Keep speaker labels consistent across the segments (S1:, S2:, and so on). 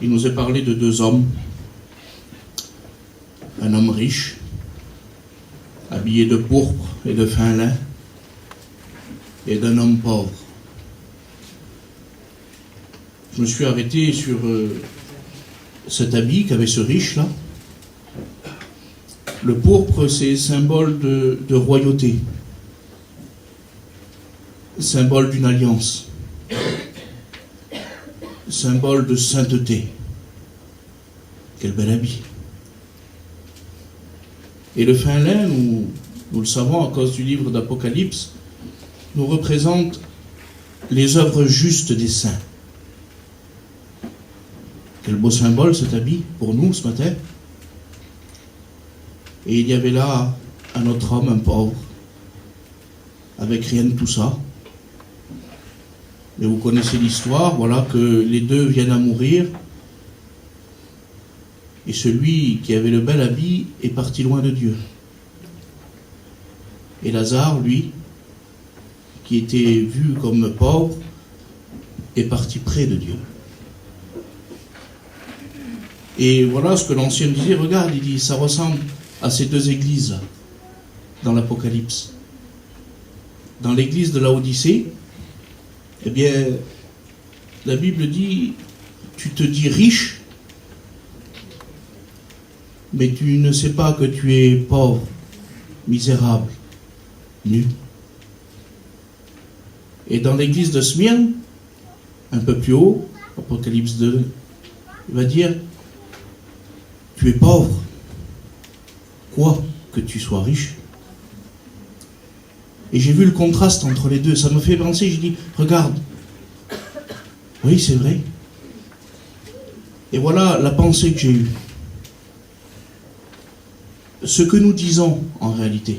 S1: il nous est parlé de deux hommes. Un homme riche, habillé de pourpre et de fin lin, et d'un homme pauvre. Je me suis arrêté sur cet habit qu'avait ce riche-là. Le pourpre, c'est symbole de royauté, symbole d'une alliance, symbole de sainteté. Quel bel habit. Et le fin lin, nous le savons à cause du livre d'Apocalypse, nous représente les œuvres justes des saints. Quel beau symbole cet habit pour nous ce matin. Et il y avait là un autre homme, un pauvre, avec rien de tout ça. Mais vous connaissez l'histoire, voilà que les deux viennent à mourir. Et celui qui avait le bel habit est parti loin de Dieu. Et Lazare, lui, qui était vu comme pauvre, est parti près de Dieu. Et voilà ce que l'Ancien disait, regarde, il dit, ça ressemble à ces deux églises dans l'Apocalypse. Dans l'église de Laodicée, eh bien, la Bible dit, tu te dis riche, mais tu ne sais pas que tu es pauvre, misérable, nu. Et dans l'église de Smyrne, un peu plus haut, Apocalypse 2, il va dire, tu es pauvre, quoi que tu sois riche. Et j'ai vu le contraste entre les deux, ça me fait penser, je dis, regarde, oui c'est vrai. Et voilà la pensée que j'ai eue. Ce que nous disons en réalité,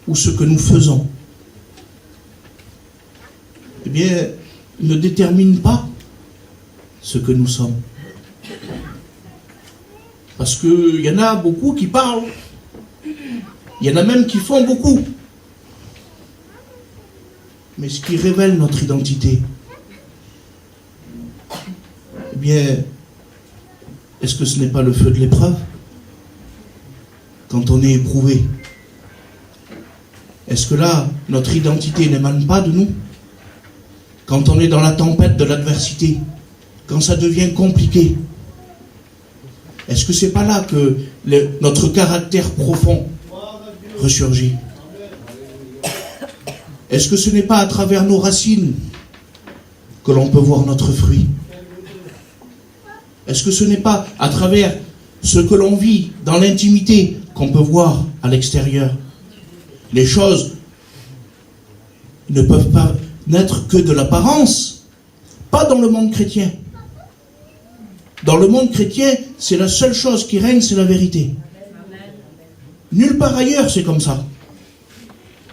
S1: ou ce que nous faisons, eh bien, ne détermine pas ce que nous sommes. Parce qu'il y en a beaucoup qui parlent, il y en a même qui font beaucoup. Mais ce qui révèle notre identité, eh bien, est-ce que ce n'est pas le feu de l'épreuve ? Quand on est éprouvé, est-ce que là, notre identité n'émane pas de nous ? Quand on est dans la tempête de l'adversité, quand ça devient compliqué, est-ce que c'est pas là que notre caractère profond ressurgit ? Est-ce que ce n'est pas à travers nos racines que l'on peut voir notre fruit ? Est-ce que ce n'est pas à travers ce que l'on vit dans l'intimité qu'on peut voir à l'extérieur ? Les choses ne peuvent pas n'être que de l'apparence, pas dans le monde chrétien. Dans le monde chrétien, c'est la seule chose qui règne, c'est la vérité. Nulle part ailleurs, c'est comme ça.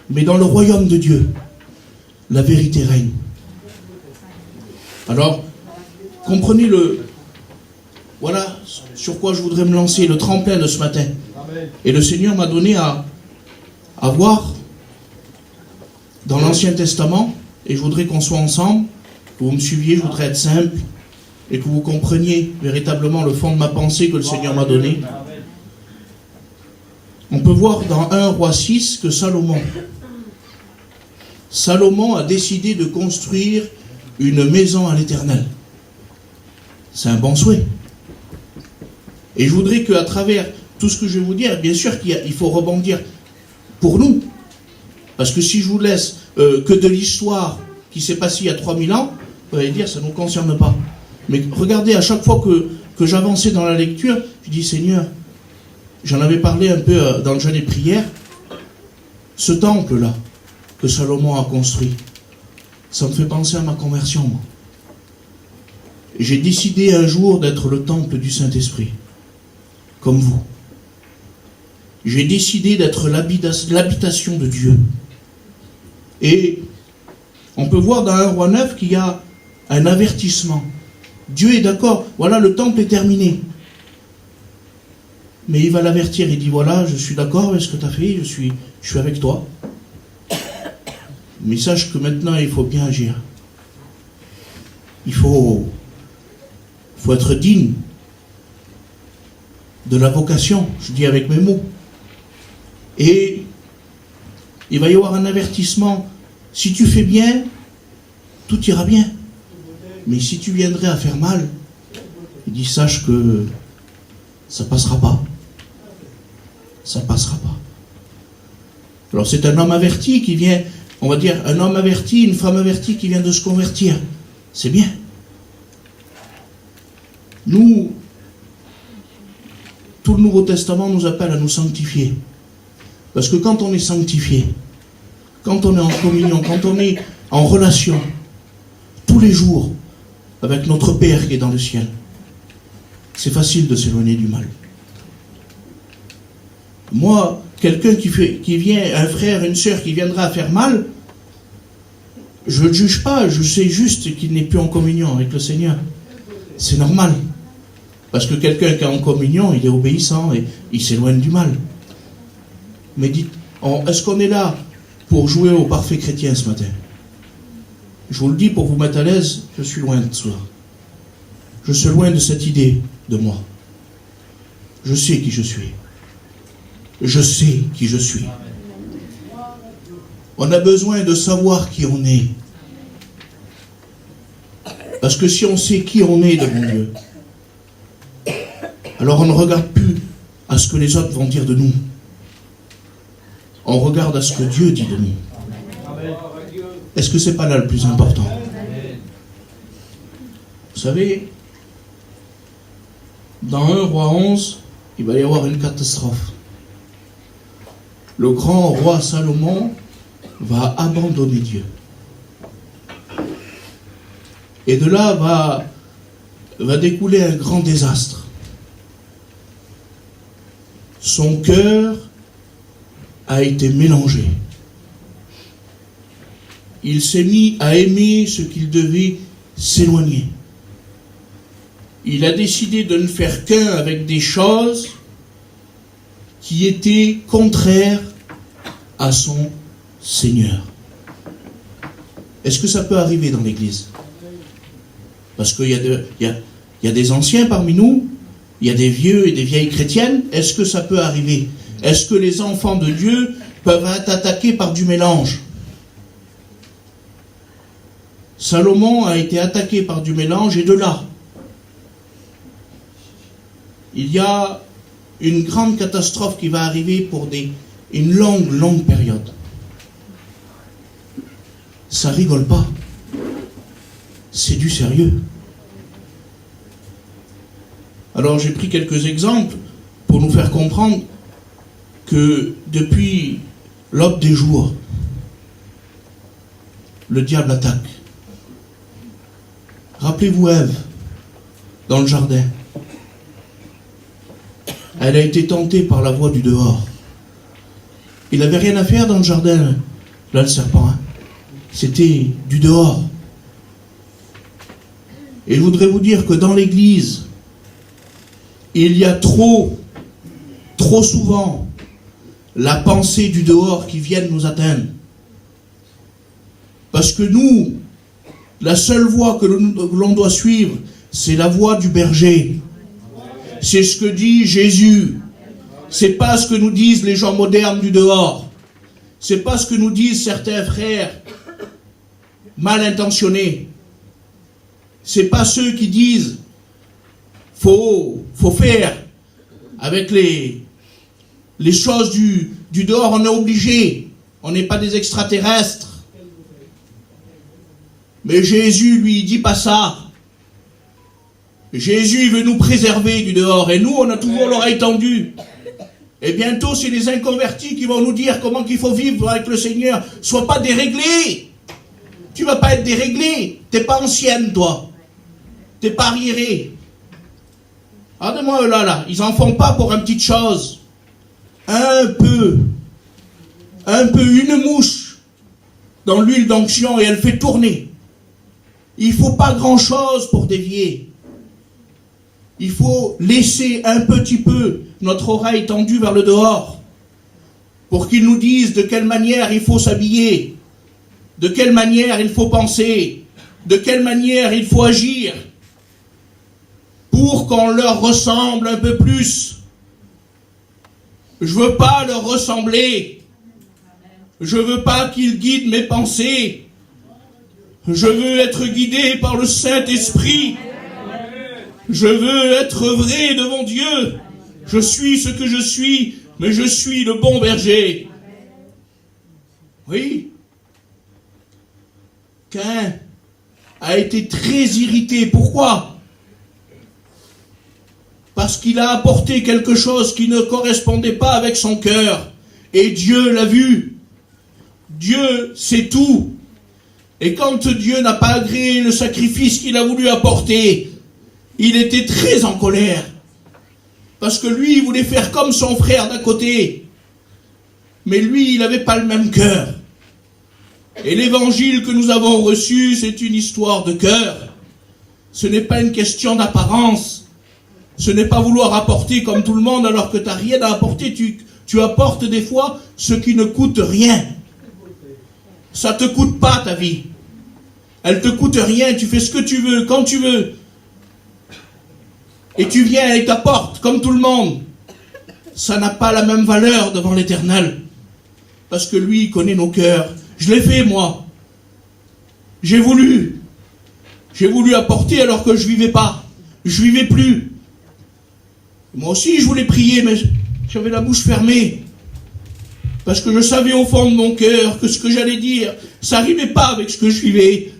S1: Mais dans le royaume de Dieu, la vérité règne. Alors, comprenez voilà sur quoi je voudrais me lancer, le tremplin de ce matin. Et le Seigneur m'a donné à voir dans l'Ancien Testament, et je voudrais qu'on soit ensemble, que vous me suiviez, je voudrais être simple, et que vous compreniez véritablement le fond de ma pensée que le Seigneur m'a donné. On peut voir dans 1 Roi 6 que Salomon a décidé de construire une maison à l'Éternel. C'est un bon souhait. Et je voudrais qu'à travers tout ce que je vais vous dire, bien sûr qu'il faut rebondir pour nous. Parce que si je vous laisse que de l'histoire qui s'est passée il y a 3000 ans, vous allez dire ça ne nous concerne pas. Mais regardez, à chaque fois que j'avançais dans la lecture, je dis Seigneur, j'en avais parlé un peu dans le jeûne et prière, ce temple-là que Salomon a construit, ça me fait penser à ma conversion, moi. J'ai décidé un jour d'être le temple du Saint-Esprit, comme vous. J'ai décidé d'être l'habitation de Dieu. Et on peut voir dans 1 Roi 9 qu'il y a un avertissement. Dieu est d'accord, voilà, le temple est terminé. Mais il va l'avertir, il dit, voilà, je suis d'accord avec ce que tu as fait, je suis avec toi. Mais sache que maintenant, il faut bien agir. Il faut faut être digne de la vocation, je dis avec mes mots. Et il va y avoir un avertissement. Si tu fais bien, tout ira bien. Mais si tu viendrais à faire mal, il dit, sache que ça passera pas. Ça passera pas. Alors c'est un homme averti qui vient, on va dire, un homme averti, une femme avertie qui vient de se convertir. C'est bien. Nous, tout le Nouveau Testament nous appelle à nous sanctifier. Parce que quand on est sanctifié, quand on est en communion, quand on est en relation, tous les jours, avec notre Père qui est dans le ciel, c'est facile de s'éloigner du mal. Moi, quelqu'un qui vient, un frère, une sœur qui viendra faire mal, je ne le juge pas, je sais juste qu'il n'est plus en communion avec le Seigneur. C'est normal. Parce que quelqu'un qui est en communion, il est obéissant et il s'éloigne du mal. Mais dites, est-ce qu'on est là pour jouer au parfait chrétien ce matin? Je vous le dis pour vous mettre à l'aise, je suis loin de cela. Je suis loin de cette idée de moi. Je sais qui je suis. Je sais qui je suis. On a besoin de savoir qui on est. Parce que si on sait qui on est devant Dieu, alors on ne regarde plus à ce que les autres vont dire de nous. On regarde à ce que Dieu dit de nous. Est-ce que c'est pas là le plus important? Vous savez, dans 1 Roi 11, il va y avoir une catastrophe. Le grand roi Salomon va abandonner Dieu. Et de là va découler un grand désastre. Son cœur a été mélangé. Il s'est mis à aimer ce qu'il devait s'éloigner. Il a décidé de ne faire qu'un avec des choses qui étaient contraires à son Seigneur. Est-ce que ça peut arriver dans l'Église? Parce qu'il y a des anciens parmi nous, il y a des vieux et des vieilles chrétiennes. Est-ce que ça peut arriver? Est-ce que les enfants de Dieu peuvent être attaqués par du mélange? Salomon a été attaqué par du mélange et de là, il y a une grande catastrophe qui va arriver pour une longue période. Ça rigole pas. C'est du sérieux. Alors j'ai pris quelques exemples pour nous faire comprendre que depuis l'aube des jours, le diable attaque. Rappelez-vous Ève, dans le jardin. Elle a été tentée par la voix du dehors. Il n'avait rien à faire dans le jardin, là, le serpent. C'était du dehors. Et je voudrais vous dire que dans l'Église, il y a trop souvent la pensée du dehors qui vient nous atteindre. Parce que nous, la seule voie que l'on doit suivre, c'est la voie du berger. C'est ce que dit Jésus. C'est pas ce que nous disent les gens modernes du dehors. C'est pas ce que nous disent certains frères mal intentionnés. C'est pas ceux qui disent faut faire avec les choses du dehors, on est obligé. On n'est pas des extraterrestres. Mais Jésus, lui, il dit pas ça. Jésus, il veut nous préserver du dehors. Et nous, on a toujours l'oreille tendue. Et bientôt, c'est les inconvertis qui vont nous dire comment qu'il faut vivre avec le Seigneur. Sois pas déréglé. Tu vas pas être déréglé. T'es pas ancienne, toi. T'es pas arriéré. Regardez-moi là. Ils en font pas pour une petite chose. Un peu, une mouche dans l'huile d'onction et elle fait tourner. Il faut pas grand-chose pour dévier. Il faut laisser un petit peu notre oreille tendue vers le dehors pour qu'ils nous disent de quelle manière il faut s'habiller, de quelle manière il faut penser, de quelle manière il faut agir. pour qu'on leur ressemble un peu plus. Je veux pas leur ressembler. Je veux pas qu'ils guident mes pensées. Je veux être guidé par le Saint-Esprit. Je veux être vrai devant Dieu. Je suis ce que je suis, mais je suis le bon berger. Oui. Caïn a été très irrité. Pourquoi? Parce qu'il a apporté quelque chose qui ne correspondait pas avec son cœur. Et Dieu l'a vu. Dieu sait tout. Et quand Dieu n'a pas agréé le sacrifice qu'il a voulu apporter, il était très en colère. Parce que lui, il voulait faire comme son frère d'à côté. Mais lui, il n'avait pas le même cœur. Et l'évangile que nous avons reçu, c'est une histoire de cœur. Ce n'est pas une question d'apparence. Ce n'est pas vouloir apporter comme tout le monde alors que tu n'as rien à apporter. Tu apportes des fois ce qui ne coûte rien. Ça ne te coûte pas ta vie. Elle te coûte rien. Tu fais ce que tu veux, quand tu veux. Et tu viens et t'apportes comme tout le monde. Ça n'a pas la même valeur devant l'Éternel. Parce que lui, il connaît nos cœurs. Je l'ai fait, moi. J'ai voulu apporter alors que je vivais pas. Je vivais plus. Moi aussi, je voulais prier, mais j'avais la bouche fermée. Parce que je savais au fond de mon cœur que ce que j'allais dire, ça n'arrivait pas avec ce que je vivais.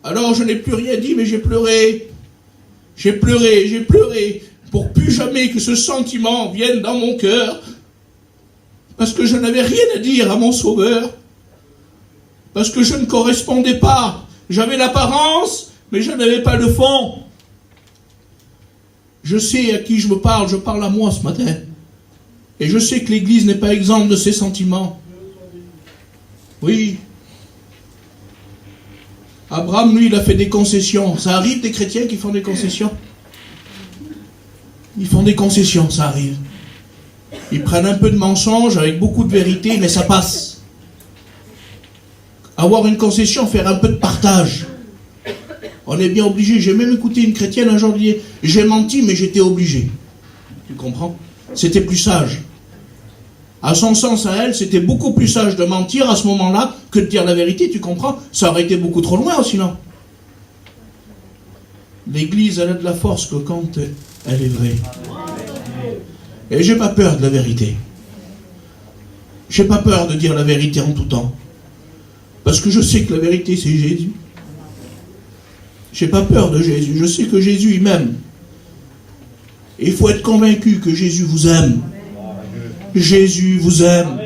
S1: Alors je n'ai plus rien dit, mais j'ai pleuré. J'ai pleuré, pour plus jamais que ce sentiment vienne dans mon cœur. Parce que je n'avais rien à dire à mon Sauveur. Parce que je ne correspondais pas. J'avais l'apparence, mais je n'avais pas le fond. Je sais à qui je parle à moi ce matin. Et je sais que l'Église n'est pas exempte de ces sentiments. Oui. Abraham, lui, il a fait des concessions. Ça arrive des chrétiens qui font des concessions. Ils font des concessions, ça arrive. Ils prennent un peu de mensonge avec beaucoup de vérité, mais ça passe. Avoir une concession, faire un peu de partage. On est bien obligé. J'ai même écouté une chrétienne un jour dire « J'ai menti, mais j'étais obligé. » Tu comprends? C'était plus sage. À son sens, à elle, c'était beaucoup plus sage de mentir à ce moment-là que de dire la vérité, tu comprends? Ça aurait été beaucoup trop loin, sinon. L'Église, elle a de la force que quand elle est vraie. Et j'ai pas peur de la vérité. J'ai pas peur de dire la vérité en tout temps. Parce que je sais que la vérité, c'est Jésus. J'ai pas peur de Jésus. Je sais que Jésus, il m'aime. Et il faut être convaincu que Jésus vous aime. Jésus vous aime.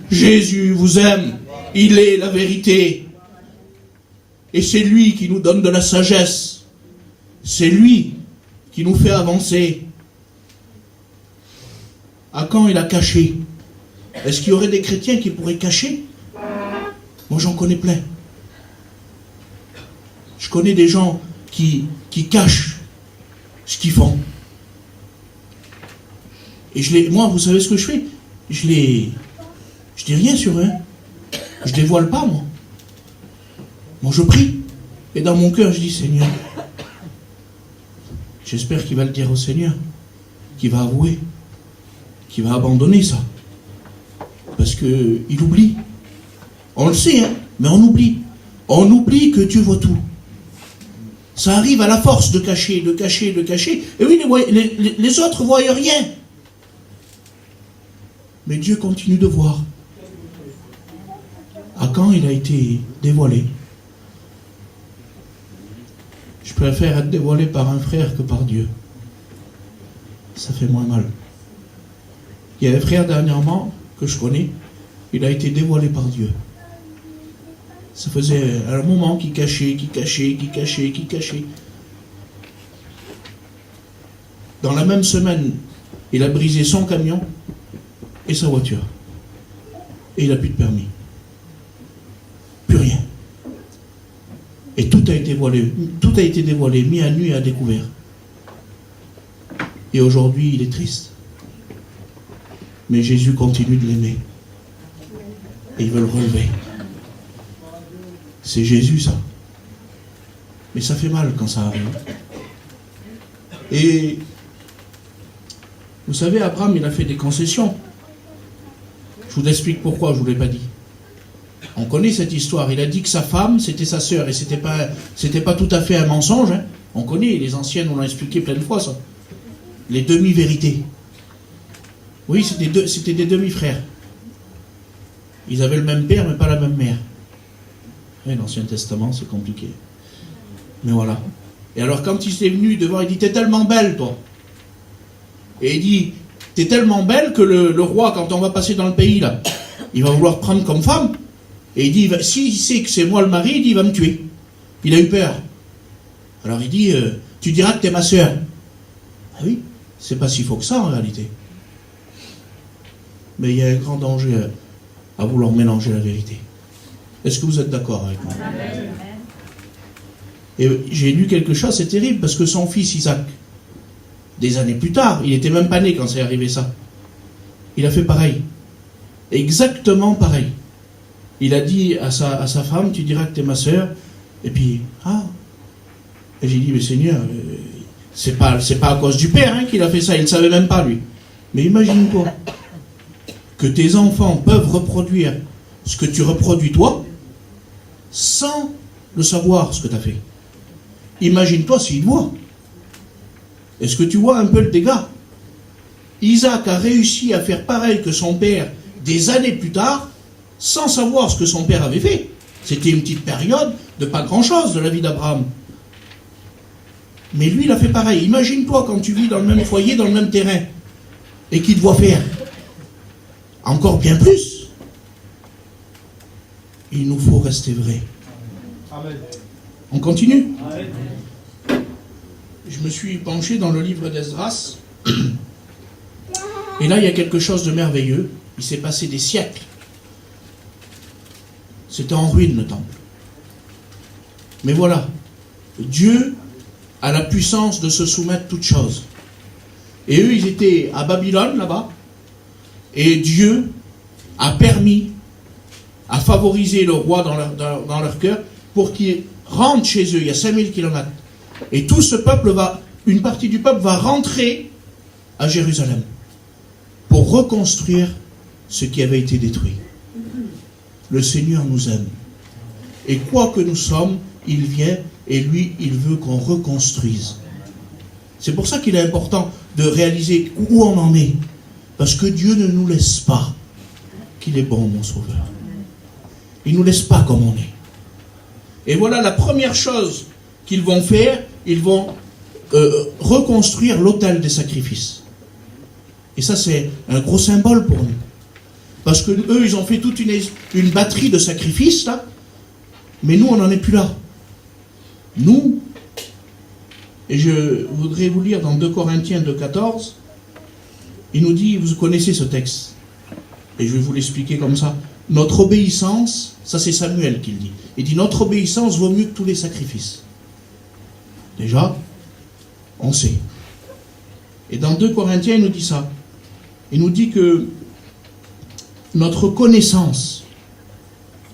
S1: Jésus vous aime. Il est la vérité. Et c'est lui qui nous donne de la sagesse. C'est lui qui nous fait avancer. À quand il a caché? Est-ce qu'il y aurait des chrétiens qui pourraient cacher? Moi j'en connais plein. Je connais des gens qui cachent ce qu'ils font. Et moi, vous savez ce que je fais? Je dis rien sur eux. Je dévoile pas, moi. Moi, je prie. Et dans mon cœur, je dis, Seigneur, j'espère qu'il va le dire au Seigneur, qu'il va avouer, qu'il va abandonner ça. Parce qu'il oublie. On le sait, hein, mais on oublie. On oublie que Dieu voit tout. Ça arrive à la force de cacher. Et oui, les autres ne voient rien. Mais Dieu continue de voir. À quand il a été dévoilé? Je préfère être dévoilé par un frère que par Dieu. Ça fait moins mal. Il y a un frère dernièrement que je connais, il a été dévoilé par Dieu. Ça faisait un moment qu'il cachait. Dans la même semaine, il a brisé son camion et sa voiture. Et il n'a plus de permis. Plus rien. Et tout a été dévoilé, mis à nu et à découvert. Et aujourd'hui, il est triste. Mais Jésus continue de l'aimer. Et il veut le relever. C'est Jésus, ça. Mais ça fait mal quand ça arrive. Et vous savez, Abraham, il a fait des concessions. Je vous explique pourquoi, je ne vous l'ai pas dit. On connaît cette histoire. Il a dit que sa femme, c'était sa sœur. Et c'était pas tout à fait un mensonge. Hein. On connaît, les anciennes, on l'a expliqué plein de fois, ça. Les demi-vérités. Oui, c'était des demi-frères. Ils avaient le même père, mais pas la même mère. Oui, l'Ancien Testament, c'est compliqué. Mais voilà. Et alors, quand il s'est venu devant, il dit, t'es tellement belle, toi. Et il dit, t'es tellement belle que le roi, quand on va passer dans le pays, là, il va vouloir te prendre comme femme. Et il dit, s'il sait que c'est moi le mari, il dit, il va me tuer. Il a eu peur. Alors il dit, tu diras que t'es ma sœur. Ah oui, c'est pas si faux que ça en réalité. Mais il y a un grand danger à vouloir mélanger la vérité. Est-ce que vous êtes d'accord avec moi? Et j'ai lu quelque chose, c'est terrible, parce que son fils Isaac, des années plus tard, il était même pas né quand c'est arrivé ça. Il a fait pareil. Exactement pareil. Il a dit à sa femme, tu diras que t'es ma sœur. Et puis, Et j'ai dit, mais Seigneur, c'est pas à cause du père hein, qu'il a fait ça, il ne savait même pas lui. Mais imagine-toi que tes enfants peuvent reproduire ce que tu reproduis toi, sans le savoir ce que tu as fait. Imagine-toi s'il voit. Est-ce que tu vois un peu le dégât? Isaac a réussi à faire pareil que son père des années plus tard, sans savoir ce que son père avait fait. C'était une petite période de pas grand-chose de la vie d'Abraham. Mais lui, il a fait pareil. Imagine-toi quand tu vis dans le même foyer, dans le même terrain, et qu'il te voit faire. Encore bien plus. Il nous faut rester vrai.
S2: Amen.
S1: On continue?
S2: Amen.
S1: Je me suis penché dans le livre d'Esdras. Et là, il y a quelque chose de merveilleux. Il s'est passé des siècles. C'était en ruine, le temple. Mais voilà. Dieu a la puissance de se soumettre toutes choses. Et eux, ils étaient à Babylone, là-bas. Et Dieu a permis, a favorisé le roi dans leur cœur pour qu'il rentre chez eux. Il y a 5000 kilomètres. Et tout ce peuple une partie du peuple va rentrer à Jérusalem pour reconstruire ce qui avait été détruit. Le Seigneur nous aime. Et quoi que nous sommes, il vient et lui, il veut qu'on reconstruise. C'est pour ça qu'il est important de réaliser où on en est. Parce que Dieu ne nous laisse pas qu'il est bon, mon Sauveur. Il ne nous laisse pas comme on est. Et voilà la première chose qu'ils vont faire, ils vont reconstruire l'autel des sacrifices. Et ça, c'est un gros symbole pour nous. Parce que eux, ils ont fait toute une batterie de sacrifices, là. Mais nous, on n'en est plus là. Nous, et je voudrais vous lire dans 2 Corinthiens 2,14, il nous dit, vous connaissez ce texte, et je vais vous l'expliquer comme ça. Notre obéissance, ça c'est Samuel qui le dit. Il dit, notre obéissance vaut mieux que tous les sacrifices. Déjà, on sait. Et dans 2 Corinthiens, il nous dit ça. Il nous dit que notre connaissance,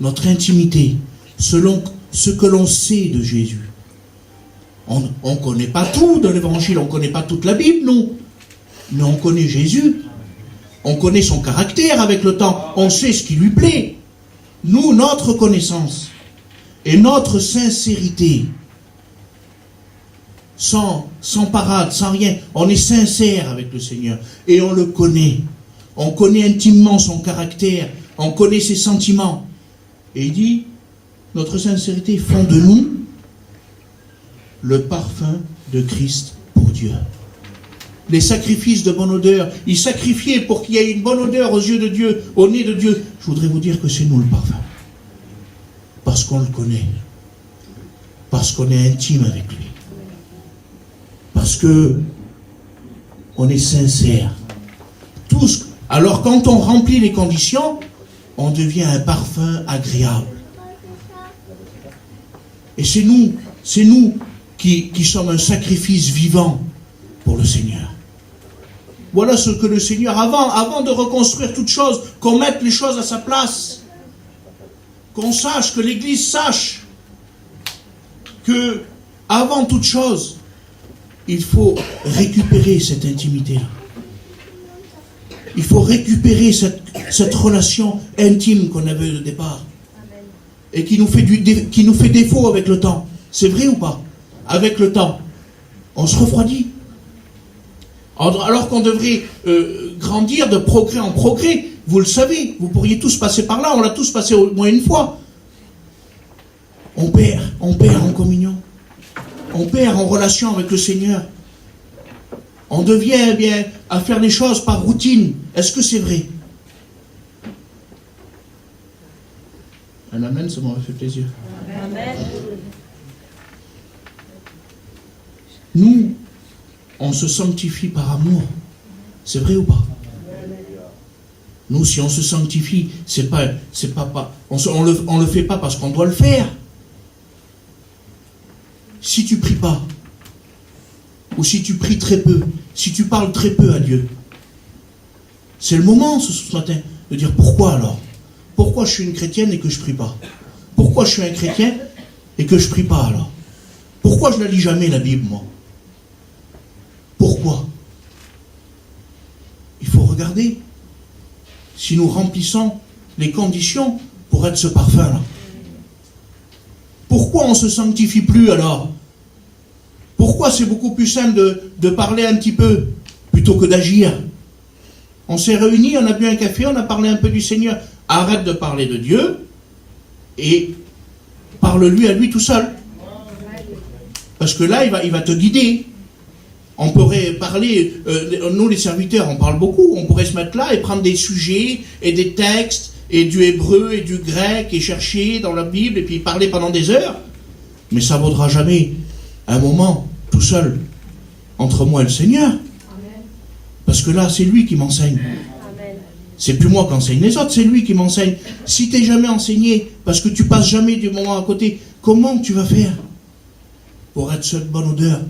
S1: notre intimité, selon ce que l'on sait de Jésus. On ne connaît pas tout de l'évangile, on ne connaît pas toute la Bible, nous. Mais on connaît Jésus. On connaît son caractère avec le temps. On sait ce qui lui plaît. Nous, notre connaissance et notre sincérité, sans parade, sans rien, on est sincère avec le Seigneur. Et on le connaît. On connaît intimement son caractère. On connaît ses sentiments. Et il dit, notre sincérité font de nous le parfum de Christ pour Dieu. Les sacrifices de bonne odeur, ils sacrifiaient pour qu'il y ait une bonne odeur aux yeux de Dieu, au nez de Dieu. Je voudrais vous dire que c'est nous le parfum. Parce qu'on le connaît. Parce qu'on est intime avec lui. Parce que on est sincère. Alors quand on remplit les conditions, on devient un parfum agréable. Et c'est nous qui sommes un sacrifice vivant pour le Seigneur. Voilà ce que le Seigneur, avant de reconstruire toute chose, qu'on mette les choses à sa place, qu'on sache, que l'Église sache que avant toute chose, il faut récupérer cette intimité-là. Il faut récupérer cette relation intime qu'on avait au départ. Et qui nous fait défaut avec le temps. C'est vrai ou pas? Avec le temps, on se refroidit. Alors qu'on devrait grandir de progrès en progrès. Vous le savez, vous pourriez tous passer par là, on l'a tous passé au moins une fois. On perd en communion. On perd en relation avec le Seigneur. On devient bien à faire les choses par routine. Est-ce que c'est vrai? Un amen, ça m'aurait fait plaisir. Amen. Nous, on se sanctifie par amour. C'est vrai ou pas? Nous, si on se sanctifie, on le fait pas parce qu'on doit le faire. Si tu pries pas, ou si tu pries très peu, si tu parles très peu à Dieu, c'est le moment ce matin de dire pourquoi alors? Pourquoi je suis une chrétienne et que je prie pas? Pourquoi je suis un chrétien et que je prie pas alors? Pourquoi je ne la lis jamais la Bible, moi? Pourquoi? Il faut regarder si nous remplissons les conditions pour être ce parfum-là. Pourquoi on ne se sanctifie plus alors? Pourquoi c'est beaucoup plus simple de parler un petit peu plutôt que d'agir? On s'est réunis, on a bu un café, on a parlé un peu du Seigneur. Arrête de parler de Dieu et parle-lui à lui tout seul. Parce que là, il va te guider. On pourrait parler, nous les serviteurs, on parle beaucoup, on pourrait se mettre là et prendre des sujets et des textes et du hébreu et du grec et chercher dans la Bible et puis parler pendant des heures. Mais ça ne vaudra jamais un moment tout seul entre moi et le Seigneur. Parce que là, c'est lui qui m'enseigne. C'est plus moi qui enseigne les autres, c'est lui qui m'enseigne. Si tu n'es jamais enseigné, parce que tu passes jamais du moment à côté, comment tu vas faire pour être cette bonne odeur?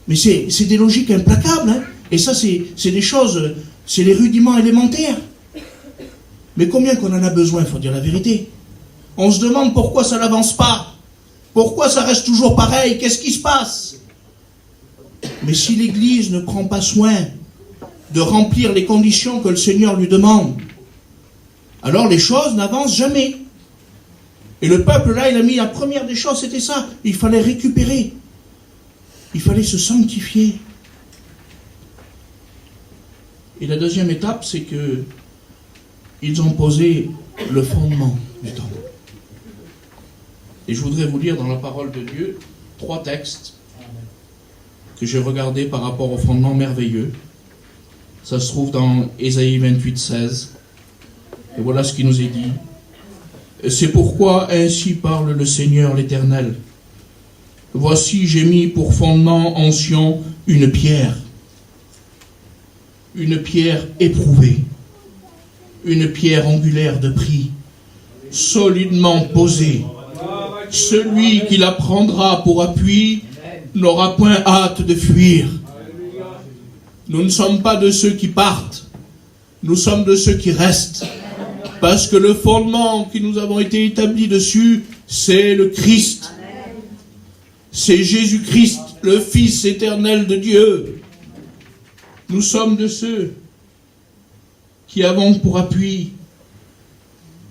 S1: Mais c'est des logiques implacables, hein. Et ça, c'est des choses, c'est les rudiments élémentaires. Mais combien qu'on en a besoin, il faut dire la vérité. On se demande pourquoi ça n'avance pas. Pourquoi ça reste toujours pareil? Qu'est-ce qui se passe? Mais si l'Église ne prend pas soin de remplir les conditions que le Seigneur lui demande, alors les choses n'avancent jamais. Et le peuple, là, il a mis la première des choses, c'était ça. Il fallait récupérer. Il fallait se sanctifier. Et la deuxième étape, c'est que ils ont posé le fondement du temple. Et je voudrais vous lire dans la parole de Dieu 3 textes que j'ai regardés par rapport au fondement merveilleux. Ça se trouve dans Ésaïe 28, 16. Et voilà ce qui nous est dit. C'est pourquoi ainsi parle le Seigneur l'Éternel. Voici, j'ai mis pour fondement en Sion une pierre éprouvée, une pierre angulaire de prix, solidement posée. Celui qui la prendra pour appui n'aura point hâte de fuir. Nous ne sommes pas de ceux qui partent, nous sommes de ceux qui restent, parce que le fondement qui nous avons été établi dessus, c'est le Christ. C'est Jésus-Christ, le Fils éternel de Dieu. Nous sommes de ceux qui avons pour appui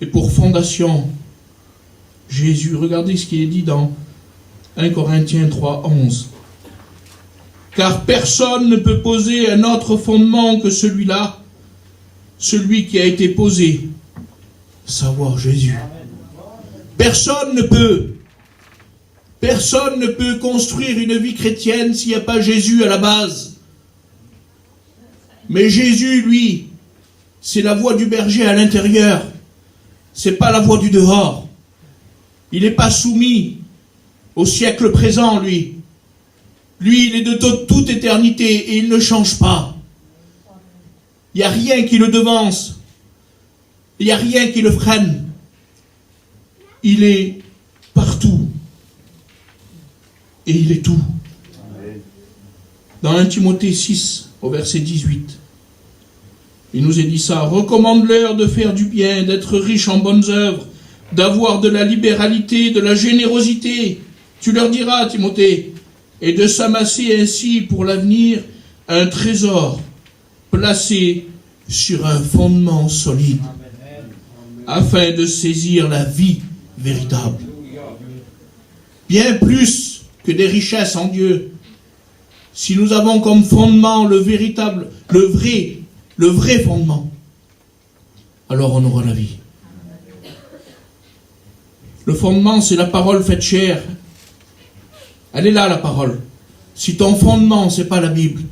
S1: et pour fondation Jésus. Regardez ce qui est dit dans 1 Corinthiens 3, 11. Car personne ne peut poser un autre fondement que celui-là, celui qui a été posé, savoir Jésus. Personne ne peut construire une vie chrétienne s'il n'y a pas Jésus à la base. Mais Jésus, lui, c'est la voix du berger à l'intérieur. C'est pas la voix du dehors. Il n'est pas soumis au siècle présent, lui. Lui, il est de toute éternité et il ne change pas. Il n'y a rien qui le devance. Il n'y a rien qui le freine. Il est partout. Et il est tout. Dans 1 Timothée 6, au verset 18, il nous est dit ça. Recommande-leur de faire du bien, d'être riche en bonnes œuvres, d'avoir de la libéralité, de la générosité. Tu leur diras, Timothée, et de s'amasser ainsi pour l'avenir un trésor placé sur un fondement solide, afin de saisir la vie véritable. Bien plus que des richesses en Dieu, si nous avons comme fondement le vrai fondement, alors on aura la vie. Le fondement, c'est la parole faite chair. Elle est là, la parole. Si ton fondement, c'est pas la Bible,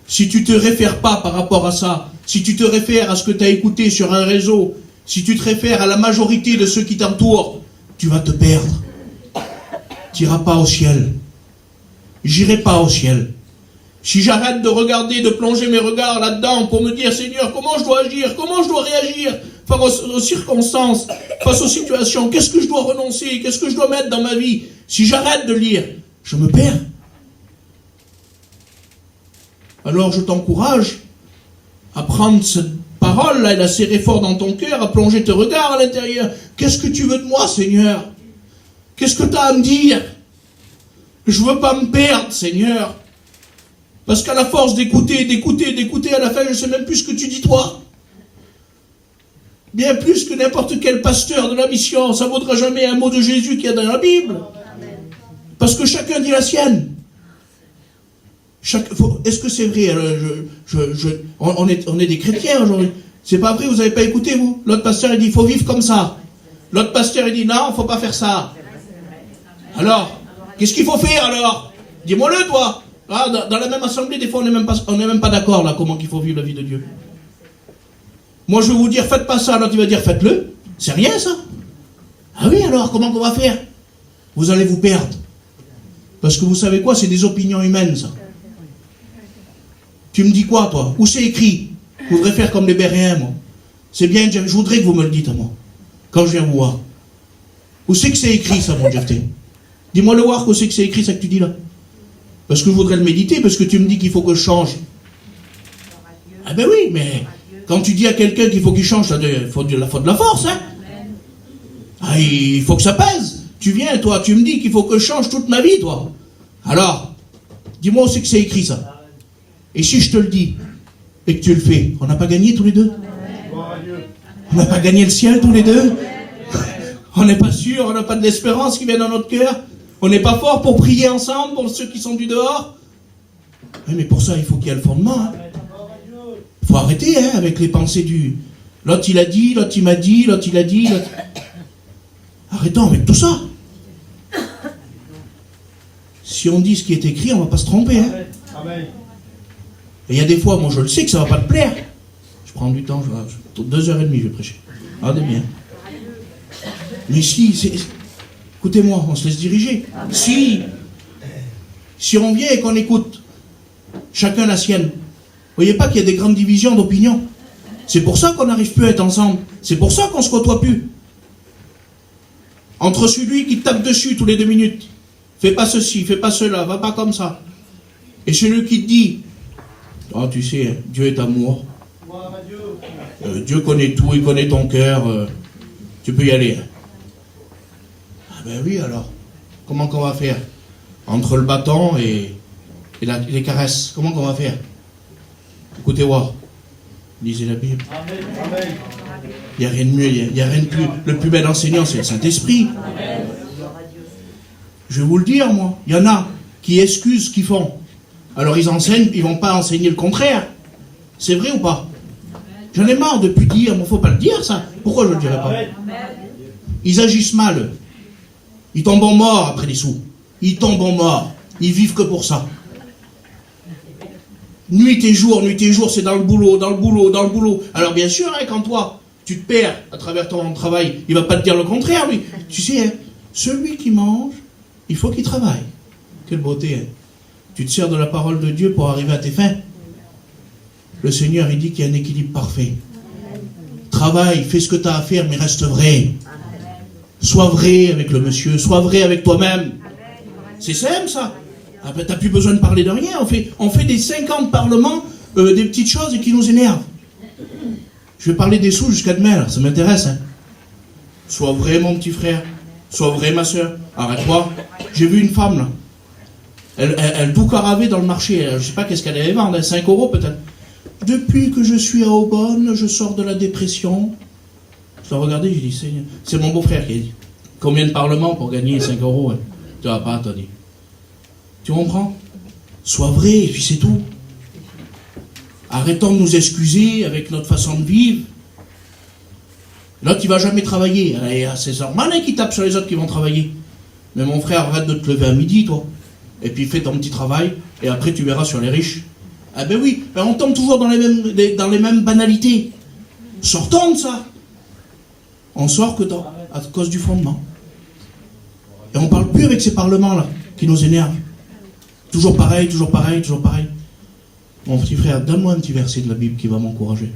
S1: si tu te réfères pas par rapport à ça, si tu te réfères à ce que tu as écouté sur un réseau, si tu te réfères à la majorité de ceux qui t'entourent, tu vas te perdre. Tu n'iras pas au ciel. J'irai pas au ciel. Si j'arrête de regarder, de plonger mes regards là-dedans pour me dire, Seigneur, comment je dois agir, comment je dois réagir face aux circonstances, face aux situations, qu'est-ce que je dois renoncer, qu'est-ce que je dois mettre dans ma vie, si j'arrête de lire, je me perds. Alors je t'encourage à prendre cette parole-là et la serrer fort dans ton cœur, à plonger tes regards à l'intérieur. Qu'est-ce que tu veux de moi, Seigneur? Qu'est-ce que tu as à me dire? Je ne veux pas me perdre, Seigneur. Parce qu'à la force d'écouter, à la fin, je ne sais même plus ce que tu dis, toi. Bien plus que n'importe quel pasteur de la mission, ça ne vaudra jamais un mot de Jésus qu'il y a dans la Bible. Parce que chacun dit la sienne. Est-ce que c'est vrai? On est des chrétiens aujourd'hui. C'est pas vrai, vous n'avez pas écouté, vous? L'autre pasteur, il dit, il faut vivre comme ça. L'autre pasteur, il dit, non, il ne faut pas faire ça. Alors, qu'est-ce qu'il faut faire alors? Dis-moi-le, toi. Ah, dans la même assemblée, des fois, on n'est même pas d'accord, là, comment il faut vivre la vie de Dieu. Moi, je vais vous dire, faites pas ça, l'autre, il va dire, faites-le. C'est rien, ça. Ah oui, alors, comment on va faire? Vous allez vous perdre. Parce que vous savez quoi? C'est des opinions humaines, ça. Tu me dis quoi, toi? Où c'est écrit? Je voudrais faire comme les Béréens, moi. C'est bien, je voudrais que vous me le dites à moi. Quand je viens vous voir. Où c'est que c'est écrit, ça, mon Jephté? Dis-moi le voir, où c'est que c'est écrit, ça que tu dis là? Parce que je voudrais le méditer, parce que tu me dis qu'il faut que je change. Ah ben oui, mais quand tu dis à quelqu'un qu'il faut qu'il change, il faut de la force, hein? Ah, il faut que ça pèse. Tu viens, toi, tu me dis qu'il faut que je change toute ma vie, toi. Alors, dis-moi où c'est que c'est écrit, ça. Et si je te le dis, et que tu le fais, on n'a pas gagné tous les deux? On n'a pas gagné le ciel tous les deux? On n'est pas sûr, on n'a pas de l'espérance qui vient dans notre cœur? On n'est pas fort pour prier ensemble pour ceux qui sont du dehors? Oui, mais pour ça, il faut qu'il y ait le fondement. Hein. Il faut arrêter avec les pensées du... L'autre, il a dit, l'autre, il m'a dit, l'autre, il a dit... L'autre... Arrêtons avec tout ça. Si on dit ce qui est écrit, on ne va pas se tromper. Hein. Et il y a des fois, moi je le sais que ça ne va pas te plaire. Je prends du temps, 2h30 je vais prêcher. Regardez bien. Mais si, écoutez-moi, on se laisse diriger. Si on vient et qu'on écoute, chacun la sienne, vous voyez pas qu'il y a des grandes divisions d'opinion? C'est pour ça qu'on n'arrive plus à être ensemble. C'est pour ça qu'on ne se côtoie plus. Entre celui qui tape dessus tous les 2 minutes, fais pas ceci, fais pas cela, va pas comme ça. Et celui qui te dit, oh, tu sais, Dieu est amour. Dieu connaît tout, il connaît ton cœur. Tu peux y aller. Ah ben oui, alors. Comment qu'on va faire? Entre le bâton et les caresses, comment qu'on va faire? Écoutez-moi. Lisez la Bible. Il n'y a rien de mieux, il n'y a rien de plus. Le plus bel enseignant, c'est le Saint-Esprit. Je vais vous le dire, moi. Il y en a qui excusent ce qu'ils font. Alors ils enseignent, ils ne vont pas enseigner le contraire. C'est vrai ou pas? J'en ai marre de plus dire, mais il ne faut pas le dire, ça. Pourquoi je ne le dirais pas? Ils agissent mal. Ils tombent en mort après les sous. Ils tombent en mort. Ils vivent que pour ça. Nuit et jour, c'est dans le boulot. Alors bien sûr, quand toi, tu te perds à travers ton travail, il ne va pas te dire le contraire, lui. Tu sais, celui qui mange, il faut qu'il travaille. Quelle beauté, Tu te sers de la parole de Dieu pour arriver à tes fins. Le Seigneur, il dit qu'il y a un équilibre parfait. Travaille, fais ce que tu as à faire, mais reste vrai. Sois vrai avec le monsieur, sois vrai avec toi-même. C'est simple, ça. Ah ben, t'as plus besoin de parler de rien. On fait des 50 parlements, des petites choses et qui nous énervent. Je vais parler des sous jusqu'à demain, là. Ça m'intéresse. Sois vrai, mon petit frère. Sois vrai, ma soeur. Arrête-toi. J'ai vu une femme, là. Elle tout caravait dans le marché. Je sais pas qu'est-ce qu'elle allait vendre. 5 € peut-être. Depuis que je suis à Aubonne, je sors de la dépression. Je l'ai regardé, j'ai dit, c'est mon beau-frère qui a dit. Combien de parlements pour gagner 5 €, hein? Tu vas pas, t'as dit. Tu comprends? Sois vrai, et puis c'est tout. Arrêtons de nous excuser avec notre façon de vivre. L'autre, il va jamais travailler. C'est normal hein, qu'il tape sur les autres qui vont travailler. Mais mon frère, arrête de te lever à midi, toi. Et puis fais ton petit travail, et après tu verras sur les riches. Ah ben oui, on tombe toujours dans les mêmes banalités. Sortons de ça. On sort à cause du fondement. Et on parle plus avec ces parlements-là, qui nous énervent. Toujours pareil, toujours pareil, toujours pareil. Mon petit frère, donne-moi un petit verset de la Bible qui va m'encourager.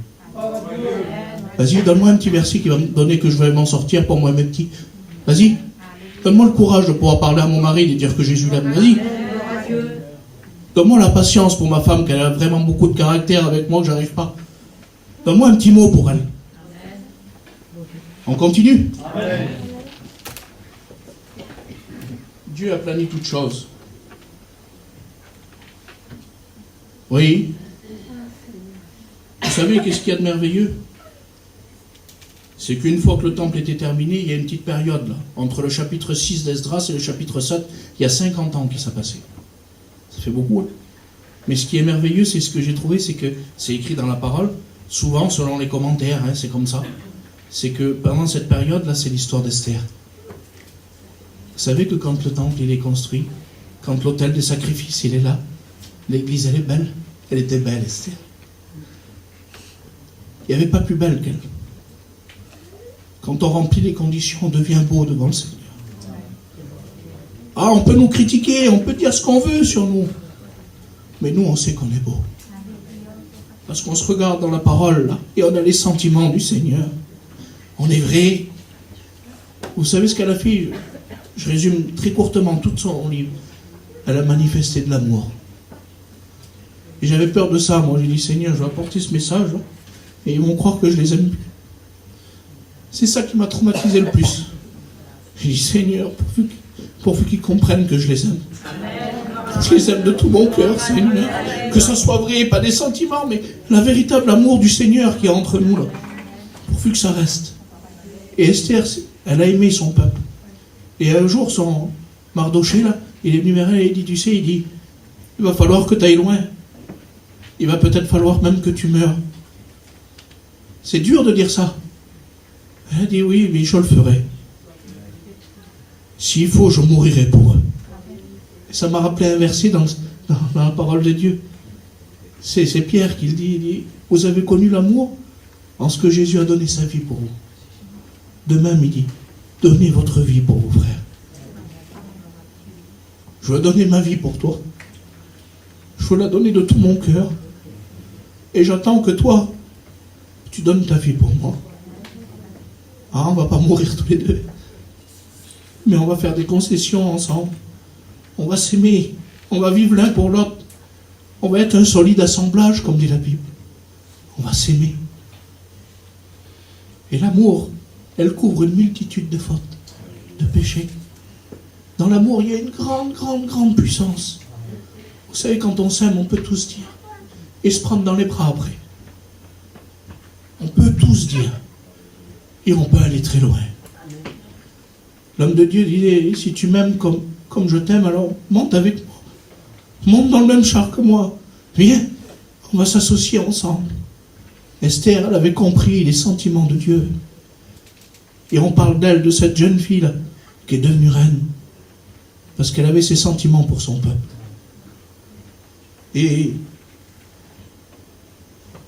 S1: Vas-y, donne-moi un petit verset qui va me donner que je vais m'en sortir pour moi et mes petits. Vas-y. Donne-moi le courage de pouvoir parler à mon mari et de dire que Jésus l'aime. Vas-y. Donne-moi la patience pour ma femme, qu'elle a vraiment beaucoup de caractère avec moi, que j'arrive pas. Donne-moi un petit mot pour elle. On continue. Amen. Dieu a planifié toutes choses. Oui. Vous savez qu'est-ce qu'il y a de merveilleux? C'est qu'une fois que le temple était terminé, il y a une petite période là, entre le chapitre 6 d'Esdras et le chapitre 7, il y a 50 ans qui s'est passé. Ça fait beaucoup. Hein. Mais ce qui est merveilleux, c'est ce que j'ai trouvé, c'est que c'est écrit dans la parole, souvent selon les commentaires, hein, c'est comme ça. C'est que pendant cette période-là, c'est l'histoire d'Esther. Vous savez que quand le temple il est construit, quand l'autel des sacrifices il est là, l'église elle est belle. Elle était belle, Esther. Il n'y avait pas plus belle qu'elle. Quand on remplit les conditions, on devient beau devant le Seigneur. Ah, on peut nous critiquer, on peut dire ce qu'on veut sur nous. Mais nous, on sait qu'on est beau. Parce qu'on se regarde dans la parole, là, et on a les sentiments du Seigneur. On est vrai. Vous savez ce qu'elle a fait? Je résume très courtement tout son livre. Elle a manifesté de l'amour. Et j'avais peur de ça, moi. J'ai dit, Seigneur, je vais apporter ce message, là, et ils vont croire que je les aime plus. C'est ça qui m'a traumatisé le plus. J'ai dit, Seigneur, pourvu qu'ils comprennent que je les aime. Je les aime de tout mon cœur, Seigneur. Que ce soit vrai, pas des sentiments, mais la véritable amour du Seigneur qui est entre nous, là. Pourvu que ça reste. Et Esther, elle a aimé son peuple. Et un jour, son Mardoché, là, il est venu vers elle et il dit, tu sais, il va falloir que tu ailles loin. Il va peut-être falloir même que tu meurs. C'est dur de dire ça. Elle a dit, oui, mais je le ferai. S'il faut, je mourirai pour eux. Et ça m'a rappelé un verset dans la parole de Dieu. C'est Pierre qui le dit, il dit, vous avez connu l'amour en ce que Jésus a donné sa vie pour vous. De même, il dit, donnez votre vie pour vos frères. Je veux donner ma vie pour toi. Je veux la donner de tout mon cœur. Et j'attends que toi, tu donnes ta vie pour moi. Ah, on ne va pas mourir tous les deux. Mais on va faire des concessions ensemble. On va s'aimer. On va vivre l'un pour l'autre. On va être un solide assemblage, comme dit la Bible. On va s'aimer. Et l'amour, elle couvre une multitude de fautes, de péchés. Dans l'amour, il y a une grande, grande, grande puissance. Vous savez, quand on s'aime, on peut tout se dire. Et se prendre dans les bras après. On peut tout se dire. Et on peut aller très loin. L'homme de Dieu disait, si tu m'aimes comme je t'aime, alors monte avec moi. Monte dans le même char que moi. Viens, on va s'associer ensemble. Esther, elle avait compris les sentiments de Dieu. Et on parle d'elle, de cette jeune fille-là, qui est devenue reine. Parce qu'elle avait ses sentiments pour son peuple. Et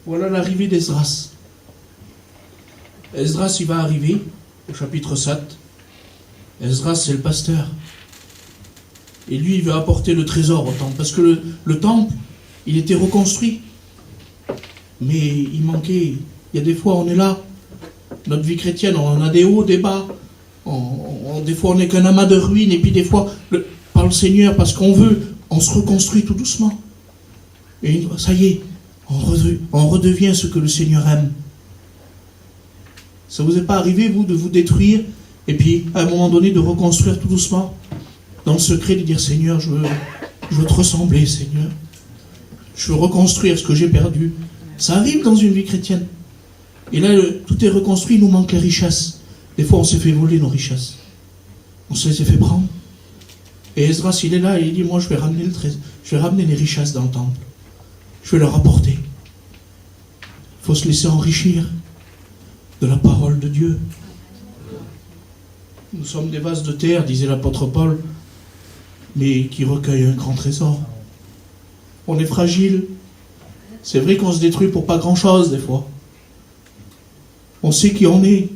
S1: voilà l'arrivée d'Esdras. Esdras, il va arriver au chapitre 7. Esdras, c'est le pasteur. Et lui, il va apporter le trésor au temple. Parce que le temple, il était reconstruit. Mais il manquait. Il y a des fois, on est là. Notre vie chrétienne, on a des hauts, des bas. Des fois, on n'est qu'un amas de ruines. Et puis des fois, par le Seigneur, parce qu'on veut, on se reconstruit tout doucement. Et ça y est, on redevient ce que le Seigneur aime. Ça vous est pas arrivé, vous, de vous détruire Et puis, à un moment donné, de reconstruire tout doucement, dans le secret, de dire, Seigneur, je veux te ressembler, Seigneur. Je veux reconstruire ce que j'ai perdu. Ça arrive dans une vie chrétienne. Et là, tout est reconstruit, il nous manque les richesses. Des fois, on s'est fait voler nos richesses. On se les a fait prendre. Et Esdras, il est là et il dit, moi, je vais ramener les richesses dans le temple. Je vais leur apporter. Il faut se laisser enrichir de la parole de Dieu. Nous sommes des vases de terre, disait l'apôtre Paul, mais qui recueillent un grand trésor. On est fragile. C'est vrai qu'on se détruit pour pas grand-chose, des fois. On sait qui on est.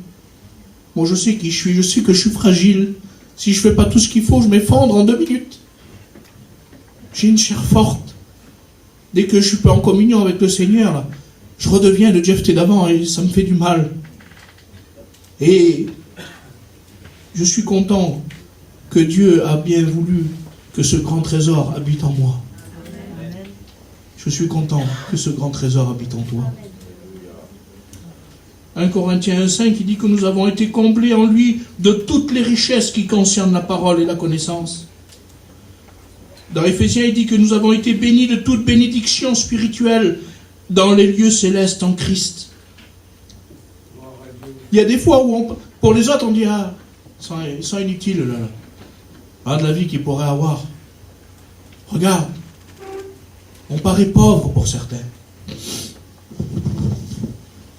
S1: Moi, je sais qui je suis. Je sais que je suis fragile. Si je fais pas tout ce qu'il faut, je m'effondre en 2 minutes. J'ai une chair forte. Dès que je suis pas en communion avec le Seigneur, là, je redeviens le Jephthé d'avant et ça me fait du mal. Et je suis content que Dieu a bien voulu que ce grand trésor habite en moi. Je suis content que ce grand trésor habite en toi. 1 Corinthiens 1,5, il dit que nous avons été comblés en lui de toutes les richesses qui concernent la parole et la connaissance. Dans Éphésiens, il dit que nous avons été bénis de toute bénédiction spirituelle dans les lieux célestes en Christ. Il y a des fois où, pour les autres, on dit, ah, c'est inutile, là. Ah, de la vie qu'ils pourraient avoir. Regarde, on paraît pauvre pour certains.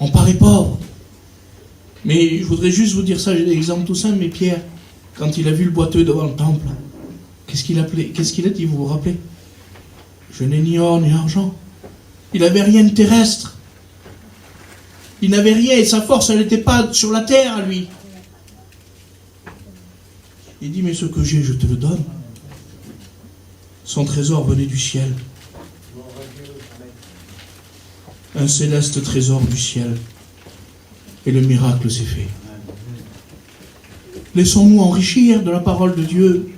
S1: On paraît pauvre. Mais je voudrais juste vous dire ça, j'ai des exemples tout simples, mais Pierre, quand il a vu le boiteux devant le temple, qu'est-ce qu'il a dit, vous vous rappelez? Je n'ai ni or ni argent. Il n'avait rien de terrestre. Il n'avait rien et sa force, elle n'était pas sur la terre à lui. Il dit, mais ce que j'ai, je te le donne. Son trésor venait du ciel. Un céleste trésor du ciel. Et le miracle s'est fait. Laissons-nous enrichir de la parole de Dieu.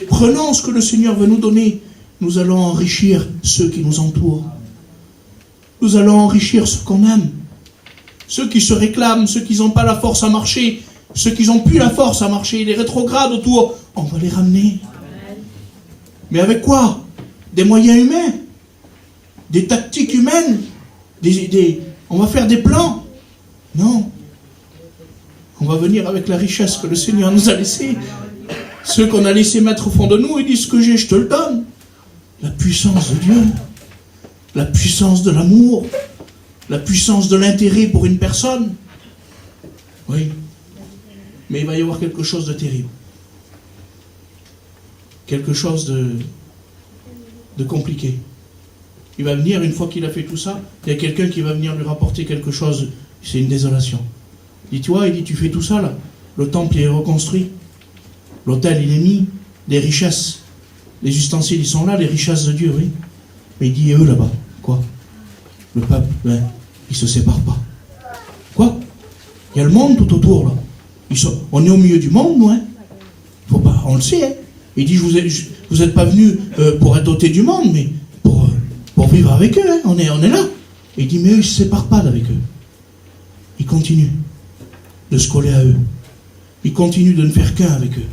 S1: Prenons ce que le Seigneur veut nous donner. Nous allons enrichir ceux qui nous entourent. Nous allons enrichir ceux qu'on aime. Ceux qui se réclament, ceux qui n'ont pas la force à marcher, ceux qui n'ont plus la force à marcher, les rétrogrades autour, on va les ramener. Mais avec quoi? Des moyens humains, des tactiques humaines, on va faire des plans. Non. On va venir avec la richesse que le Seigneur nous a laissée. Ceux qu'on a laissé mettre au fond de nous, ils disent, ce que j'ai, je te le donne. La puissance de Dieu, la puissance de l'amour, la puissance de l'intérêt pour une personne. Oui. Mais il va y avoir quelque chose de terrible. Quelque chose de compliqué. Il va venir, une fois qu'il a fait tout ça, il y a quelqu'un qui va venir lui rapporter quelque chose. C'est une désolation. Il dit, tu vois, il dit, tu fais tout ça là. Le temple il est reconstruit. L'autel il est mis. Les richesses. Les ustensiles ils sont là, les richesses de Dieu, oui. Mais il dit, et eux là-bas, quoi? Le peuple, ben, ils ne se séparent pas. Quoi? Il y a le monde tout autour là. On est au milieu du monde, nous, hein. Faut pas, on le sait, hein. Il dit, vous n'êtes pas venus pour être dotés du monde, mais pour vivre avec eux, hein. On est là. Et il dit, mais eux, ils ne se séparent pas d'avec eux. Ils continuent de se coller à eux. Ils continuent de ne faire qu'un avec eux.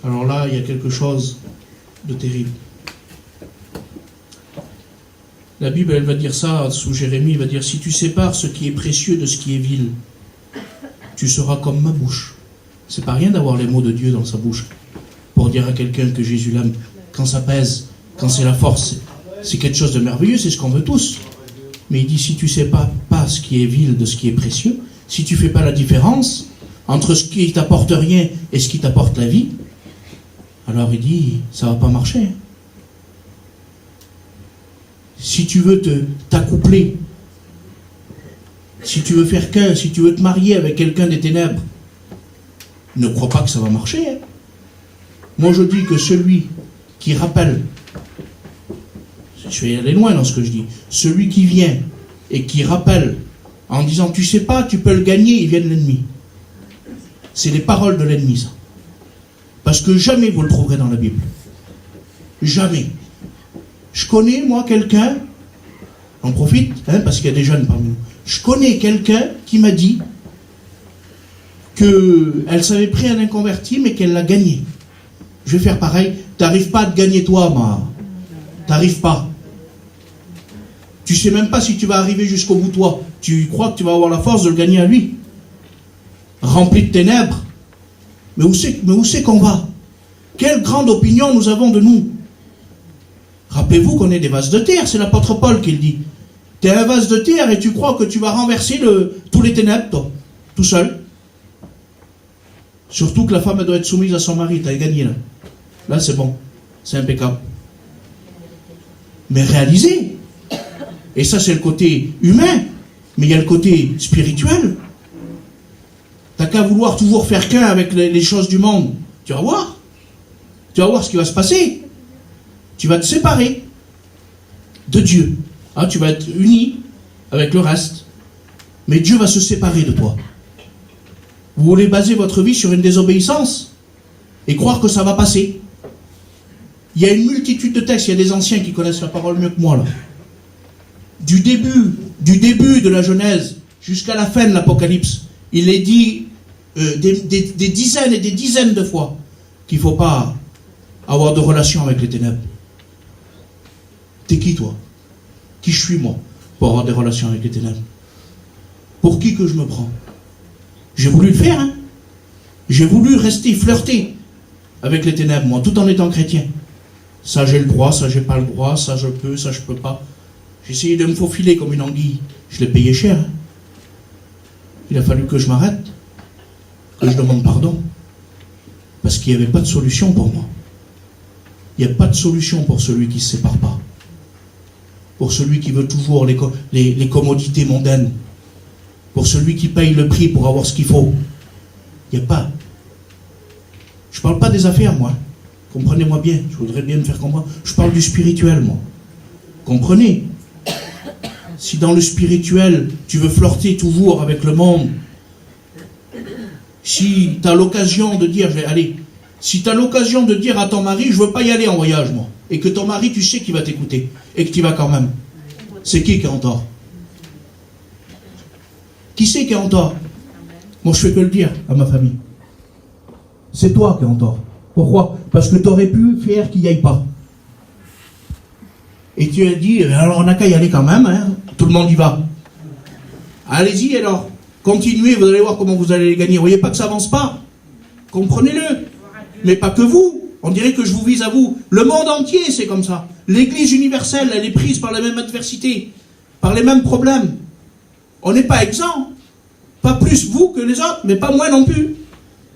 S1: Alors là, il y a quelque chose de terrible. La Bible, elle va dire ça, sous Jérémie, elle va dire, si tu sépares ce qui est précieux de ce qui est vil, tu seras comme ma bouche. C'est pas rien d'avoir les mots de Dieu dans sa bouche pour dire à quelqu'un que Jésus l'aime. Quand ça pèse, quand c'est la force, c'est quelque chose de merveilleux, c'est ce qu'on veut tous. Mais il dit, si tu sais pas ce qui est vil de ce qui est précieux, si tu fais pas la différence entre ce qui t'apporte rien et ce qui t'apporte la vie, alors il dit, ça va pas marcher. Si tu veux t'accoupler, si tu veux faire qu'un, si tu veux te marier avec quelqu'un des ténèbres, ne crois pas que ça va marcher. Hein. Moi je dis que celui qui rappelle, je vais aller loin dans ce que je dis, celui qui vient et qui rappelle en disant tu sais pas, tu peux le gagner, il vient de l'ennemi. C'est les paroles de l'ennemi ça. Parce que jamais vous le trouverez dans la Bible. Jamais. Je connais, moi, quelqu'un, j'en profite, hein, parce qu'il y a des jeunes parmi nous, je connais quelqu'un qui m'a dit, qu'elle s'avait pris un inconverti, mais qu'elle l'a gagné. Je vais faire pareil. T'arrives pas à te gagner toi, t'arrives pas. Tu sais même pas si tu vas arriver jusqu'au bout toi. Tu crois que tu vas avoir la force de le gagner à lui. Rempli de ténèbres. Mais où c'est qu'on va? Quelle grande opinion nous avons de nous. Rappelez-vous qu'on est des vases de terre, c'est l'apôtre Paul qui le dit. Tu es un vase de terre et tu crois que tu vas renverser tous les ténèbres, toi, tout seul. Surtout que la femme elle doit être soumise à son mari, tu as gagné là. Là c'est bon, c'est impeccable. Mais réalisez. Et ça c'est le côté humain, mais il y a le côté spirituel. T'as qu'à vouloir toujours faire qu'un avec les choses du monde. Tu vas voir. Tu vas voir ce qui va se passer. Tu vas te séparer de Dieu. Hein, tu vas être uni avec le reste. Mais Dieu va se séparer de toi. Vous voulez baser votre vie sur une désobéissance et croire que ça va passer. Il y a une multitude de textes. Il y a des anciens qui connaissent la parole mieux que moi là. Du début de la Genèse jusqu'à la fin de l'Apocalypse, il est dit des dizaines et des dizaines de fois qu'il ne faut pas avoir de relation avec les ténèbres. T'es qui toi? Qui je suis moi pour avoir des relations avec les ténèbres? Pour qui que je me prends? J'ai voulu le faire, hein. J'ai voulu rester flirter avec les ténèbres, moi, tout en étant chrétien. Ça j'ai le droit, ça j'ai pas le droit, ça je peux, ça je peux pas. J'ai essayé de me faufiler comme une anguille. Je l'ai payé cher. Hein. Il a fallu que je m'arrête, que je demande pardon. Parce qu'il n'y avait pas de solution pour moi. Il n'y a pas de solution pour celui qui ne se sépare pas. Pour celui qui veut toujours les commodités mondaines. Pour celui qui paye le prix pour avoir ce qu'il faut. Il n'y a pas. Je ne parle pas des affaires, moi. Comprenez-moi bien. Je voudrais bien me faire comprendre. Je parle du spirituel, moi. Comprenez? Si dans le spirituel, tu veux flirter toujours avec le monde, si tu as l'occasion de dire, si tu as l'occasion de dire à ton mari, je veux pas y aller en voyage, moi, et que ton mari, tu sais qu'il va t'écouter, et que tu vas quand même, c'est qui est en tort? Qui c'est qui est en tort? Moi, je fais que le dire à ma famille. C'est toi qui es en tort. Pourquoi? Parce que tu aurais pu faire qu'il n'y aille pas. Et tu as dit, alors on n'a qu'à y aller quand même, hein. Tout le monde y va. Allez-y alors, continuez, vous allez voir comment vous allez les gagner. Vous voyez pas que ça avance pas? Comprenez-le. Mais pas que vous. On dirait que je vous vise à vous. Le monde entier, c'est comme ça. L'Église universelle, elle est prise par la même adversité, par les mêmes problèmes. On n'est pas exempt. Pas plus vous que les autres, mais pas moins non plus.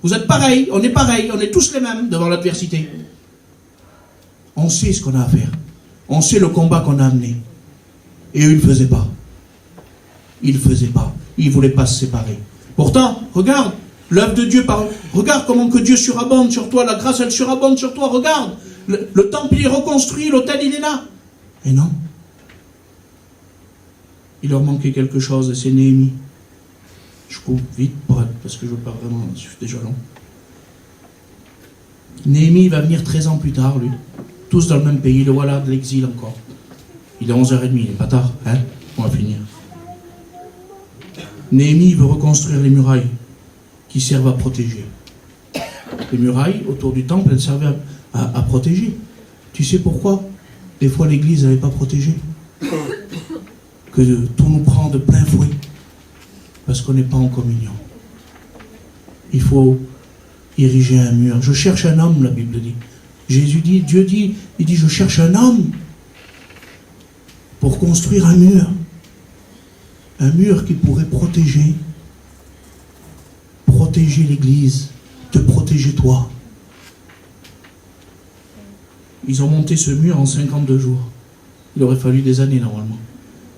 S1: Vous êtes pareils, on est tous les mêmes devant l'adversité. On sait ce qu'on a à faire. On sait le combat qu'on a amené. Et eux, ils ne faisaient pas. Ils ne faisaient pas. Ils ne voulaient pas se séparer. Pourtant, regarde, l'œuvre de Dieu, regarde comment que Dieu surabonde sur toi, la grâce, elle surabonde sur toi, regarde. Le temple, il est reconstruit, l'autel, il est là. Et non. Il leur manquait quelque chose, et c'est Néhémie. Je coupe vite, parce que je ne veux pas vraiment, je suis déjà long. Néhémie va venir 13 ans plus tard, lui. Tous dans le même pays, le voilà de l'exil encore. Il est 11h30, il n'est pas tard, hein? On va finir. Néhémie veut reconstruire les murailles qui servent à protéger. Les murailles autour du temple, elles servaient à protéger. Tu sais pourquoi? Des fois l'église n'avait pas protégé. Que tout nous prend de plein fouet. Parce qu'on n'est pas en communion. Il faut ériger un mur. Je cherche un homme, la Bible dit. Jésus dit, Dieu dit, il dit, je cherche un homme pour construire un mur. Un mur qui pourrait protéger l'église, te protéger toi. Ils ont monté ce mur en 52 jours. Il aurait fallu des années normalement.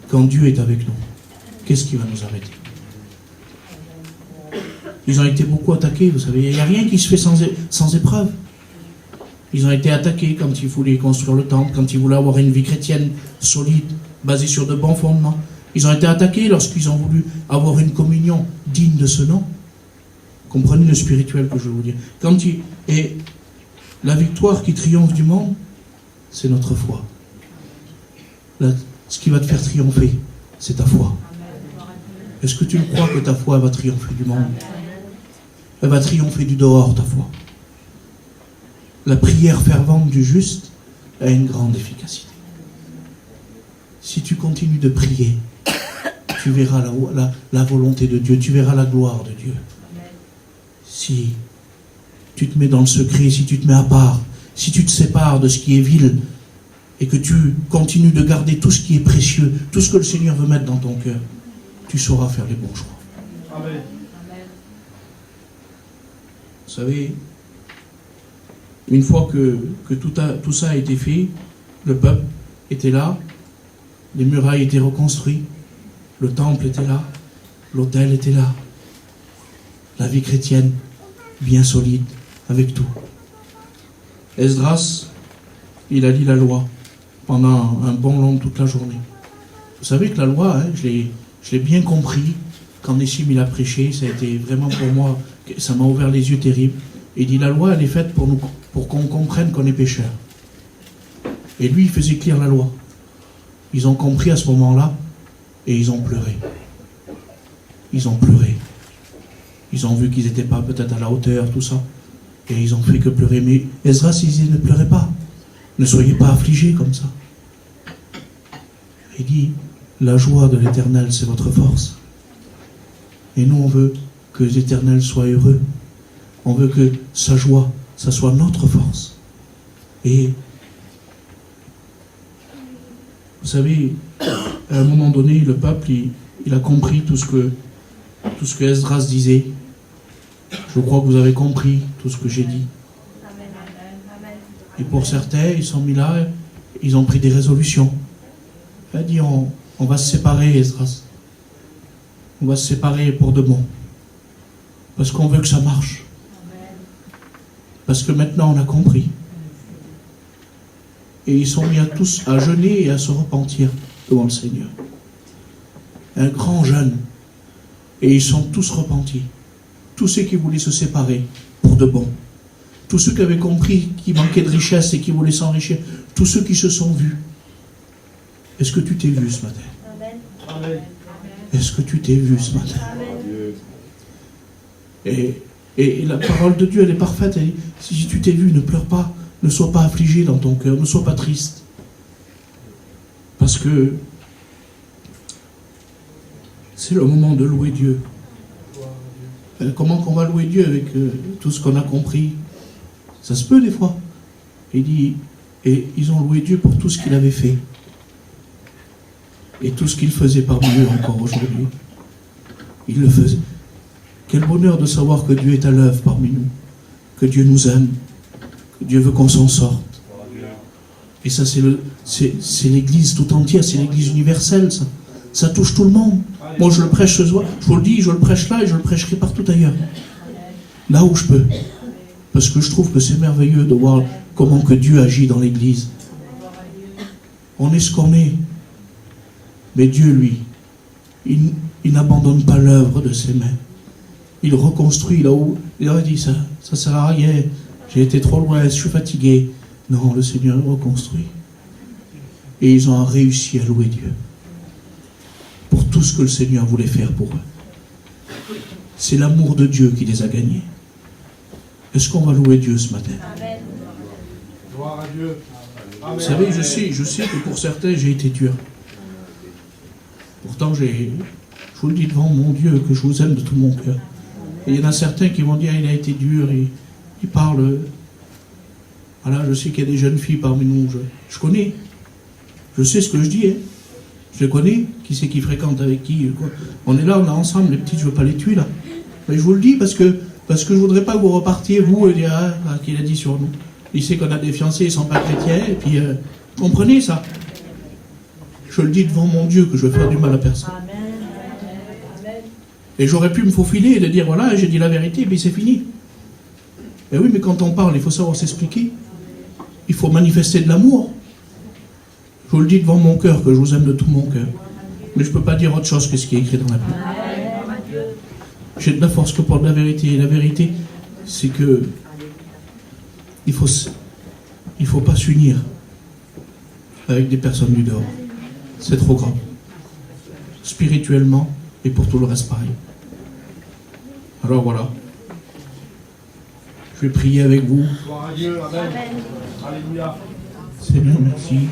S1: Quand Dieu est avec nous, qu'est-ce qui va nous arrêter? Ils ont été beaucoup attaqués, vous savez. Il n'y a rien qui se fait sans épreuve. Ils ont été attaqués quand ils voulaient construire le temple, quand ils voulaient avoir une vie chrétienne solide, basée sur de bons fondements. Ils ont été attaqués lorsqu'ils ont voulu avoir une communion digne de ce nom. Comprenez le spirituel que je veux vous dire. Et la victoire qui triomphe du monde, c'est notre foi. Ce qui va te faire triompher, c'est ta foi. Est-ce que tu le crois que ta foi va triompher du monde? elle va triompher du dehors, ta foi. La prière fervente du juste a une grande efficacité. Si tu continues de prier, tu verras la volonté de Dieu, tu verras la gloire de Dieu. Si tu te mets dans le secret, si tu te mets à part, si tu te sépares de ce qui est vil, et que tu continues de garder tout ce qui est précieux, tout ce que le Seigneur veut mettre dans ton cœur, tu sauras faire les bons choix.
S2: Amen.
S1: Vous savez, une fois que tout ça a été fait, le peuple était là, les murailles étaient reconstruites, le temple était là, l'autel était là, la vie chrétienne bien solide, avec tout. Esdras, il a lu la loi pendant un bon long toute la journée. Vous savez que la loi, hein, je l'ai bien compris quand Nessim il a prêché, ça a été vraiment pour moi, ça m'a ouvert les yeux terribles. Il dit la loi elle est faite pour qu'on comprenne qu'on est pécheur. Et lui il faisait lire la loi. Ils ont compris à ce moment-là et ils ont pleuré. Ils ont pleuré. Ils ont vu qu'ils n'étaient pas peut-être à la hauteur, tout ça. Et ils ont fait que pleurer. Mais Esdras il disait ne pleurez pas. Ne soyez pas affligés comme ça. Il dit la joie de l'Éternel c'est votre force. Et nous on veut que l'Éternel soit heureux. On veut que sa joie, ça soit notre force. Et vous savez, à un moment donné, le peuple, il a compris tout ce que Esdras disait. Je crois que vous avez compris tout ce que j'ai dit. Et pour certains, ils sont mis là, ils ont pris des résolutions. Il a dit, on va se séparer, Esdras. On va se séparer pour de bon. Parce qu'on veut que ça marche. Parce que maintenant on a compris. Et ils sont mis à tous à jeûner et à se repentir devant le Seigneur. Un grand jeûne. Et ils sont tous repentis. Tous ceux qui voulaient se séparer pour de bon. Tous ceux qui avaient compris qu'il manquait de richesse et qui voulaient s'enrichir. Tous ceux qui se sont vus. Est-ce que tu t'es vu ce matin?
S2: Amen.
S1: Est-ce que tu t'es vu ce matin? Et la parole de Dieu, elle est parfaite. Elle dit, si tu t'es vu, ne pleure pas. Ne sois pas affligé dans ton cœur. Ne sois pas triste. Parce que c'est le moment de louer Dieu. Comment qu'on va louer Dieu avec tout ce qu'on a compris? Ça se peut des fois. Il dit, et ils ont loué Dieu pour tout ce qu'il avait fait. Et tout ce qu'il faisait parmi eux encore aujourd'hui. Il le faisait. Quel bonheur de savoir que Dieu est à l'œuvre parmi nous. Que Dieu nous aime. Que Dieu veut qu'on s'en sorte. Et ça, c'est l'Église tout entière. C'est l'Église universelle, ça. Ça touche tout le monde. Moi, je le prêche ce soir. Je vous le dis, je le prêche là et je le prêcherai partout ailleurs. Là où je peux. Parce que je trouve que c'est merveilleux de voir comment que Dieu agit dans l'Église. On est ce qu'on est. Mais Dieu, lui, il n'abandonne pas l'œuvre de ses mains. Il reconstruit là où il aurait dit ça sert à rien, j'ai été trop loin, je suis fatigué. Non, le Seigneur reconstruit. Et ils ont réussi à louer Dieu pour tout ce que le Seigneur voulait faire pour eux. C'est l'amour de Dieu qui les a gagnés. Est-ce qu'on va louer Dieu ce matin?
S2: Amen. Gloire à Dieu. Amen.
S1: Vous savez, je sais que pour certains, j'ai été dur. Pourtant, je vous le dis devant mon Dieu, que je vous aime de tout mon cœur. Et il y en a certains qui vont dire, il a été dur, il parle. Voilà, je sais qu'il y a des jeunes filles parmi nous, je connais. Je sais ce que je dis, hein. Je les connais, qui c'est qui fréquente avec qui, quoi. On est là, on est ensemble, les petites, je ne veux pas les tuer, là. Mais je vous le dis parce que je ne voudrais pas que vous repartiez, vous, et dire, qu'il a dit sur nous. Il sait qu'on a des fiancés, ils ne sont pas chrétiens, et puis, comprenez ça. Je le dis devant mon Dieu que je veux faire du mal à personne. Et j'aurais pu me faufiler et de dire, voilà, j'ai dit la vérité, et puis c'est fini. Et oui, mais quand on parle, il faut savoir s'expliquer. Il faut manifester de l'amour. Je vous le dis devant mon cœur, que je vous aime de tout mon cœur. Mais je ne peux pas dire autre chose que ce qui est écrit dans la Bible. J'ai de la force que pour de la vérité. Et la vérité, c'est que il faut pas s'unir avec des personnes du dehors. C'est trop grave. Spirituellement et pour tout le reste pareil. Alors voilà. Je vais prier avec vous.
S2: Gloire à Dieu. Amen. Alléluia.
S1: Seigneur, merci